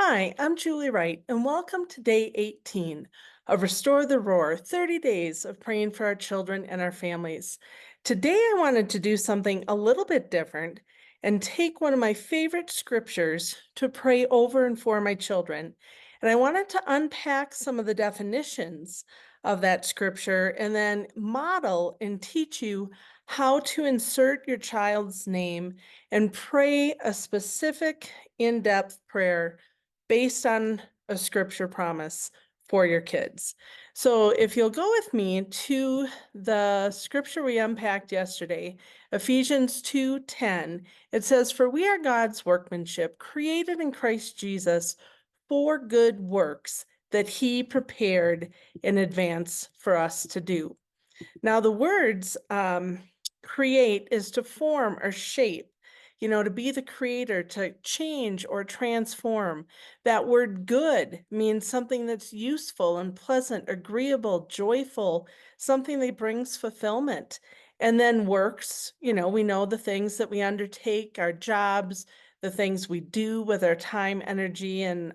Hi, I'm Julie Wright, and welcome to day 18 of Restore the Roar 30 days of praying for our children and our families. Today, I wanted to do something a little bit different and take one of my favorite scriptures to pray over and for my children. And I wanted to unpack some of the definitions of that scripture and then model and teach you how to insert your child's name and pray a specific in-depth prayer based on a scripture promise for your kids. So if you'll go with me to the scripture we unpacked yesterday, Ephesians 2:10, it says, "For we are God's workmanship, created in Christ Jesus for good works that he prepared in advance for us to do." Now, the words create is to form or shape, to be the creator, to change or transform. That word good means something that's useful and pleasant, agreeable, joyful, something that brings fulfillment. And then works, we know the things that we undertake, our jobs, the things we do with our time, energy, and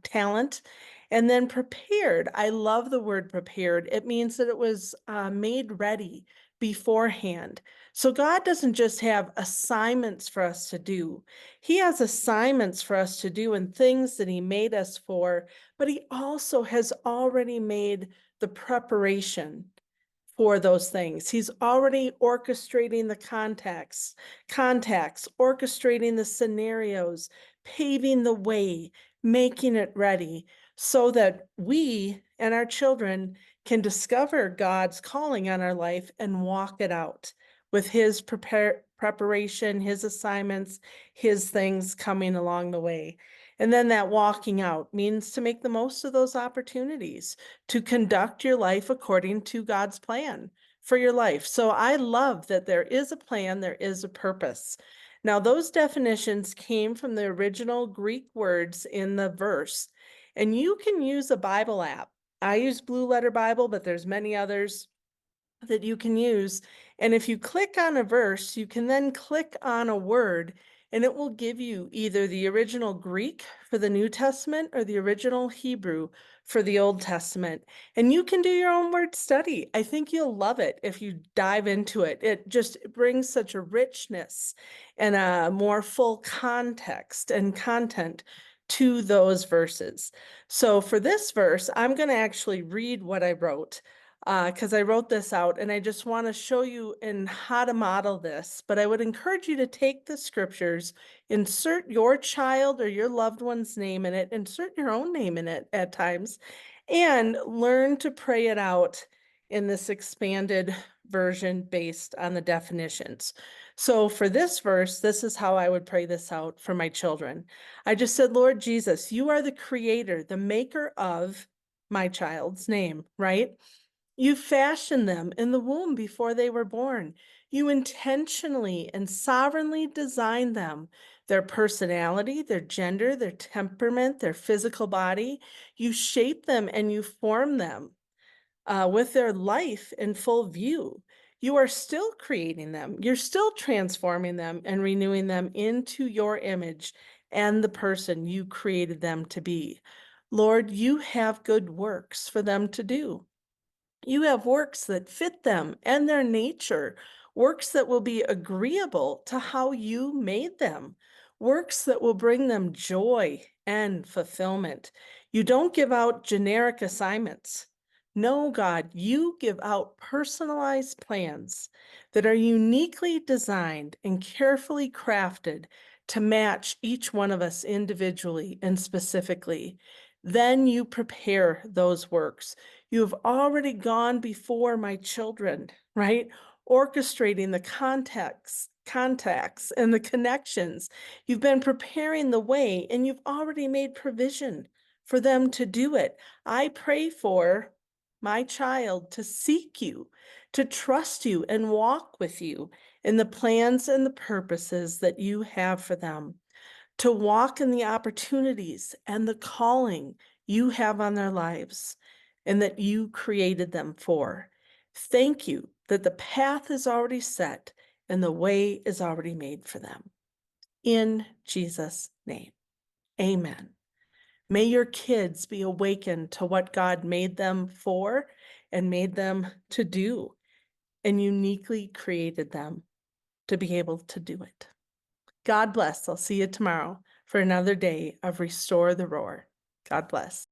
talent. And then prepared, I love the word prepared. It means that it was made ready beforehand. So God doesn't just have assignments for us to do. He has assignments for us to do and things that he made us for, but he also has already made the preparation for those things. He's already orchestrating the contacts, orchestrating the scenarios, paving the way, making it ready so that we and our children can discover God's calling on our life and walk it out with his preparation, his assignments, his things coming along the way. And then that walking out means to make the most of those opportunities to conduct your life according to God's plan for your life. So I love that there is a plan, there is a purpose. Now, those definitions came from the original Greek words in the verse, and you can use a Bible app. I use Blue Letter Bible, but there's many others that you can use. And if you click on a verse, you can then click on a word and it will give you either the original Greek for the New Testament or the original Hebrew for the Old Testament. And you can do your own word study. I think you'll love it if you dive into it. It just brings such a richness and a more full context and content to those verses. So for this verse, I'm going to actually read what I wrote because I wrote this out and I just want to show you in how to model this. But I would encourage you to take the scriptures, insert your child or your loved one's name in it, insert your own name in it at times, and learn to pray it out in this expanded version based on the definitions. So for this verse, this is how I would pray this out for my children. I just said, Lord Jesus, you are the creator, the maker of my child's name, right? You fashioned them in the womb before they were born. You intentionally and sovereignly designed them, their personality, their gender, their temperament, their physical body. You shaped them and you formed them with their life in full view. You are still creating them. You're still transforming them and renewing them into your image and the person you created them to be. Lord, you have good works for them to do. You have works that fit them and their nature, works that will be agreeable to how you made them, works that will bring them joy and fulfillment. You don't give out generic assignments. No, God, you give out personalized plans that are uniquely designed and carefully crafted to match each one of us individually and specifically. Then you prepare those works. You have already gone before my children, right? Orchestrating the contacts and the connections. You've been preparing the way and you've already made provision for them to do it. I pray for my child to seek you, to trust you and walk with you in the plans and the purposes that you have for them, to walk in the opportunities and the calling you have on their lives and that you created them for. Thank you that the path is already set and the way is already made for them. In Jesus' name, amen. May your kids be awakened to what God made them for and made them to do, and uniquely created them to be able to do it. God bless. I'll see you tomorrow for another day of Restore the Roar. God bless.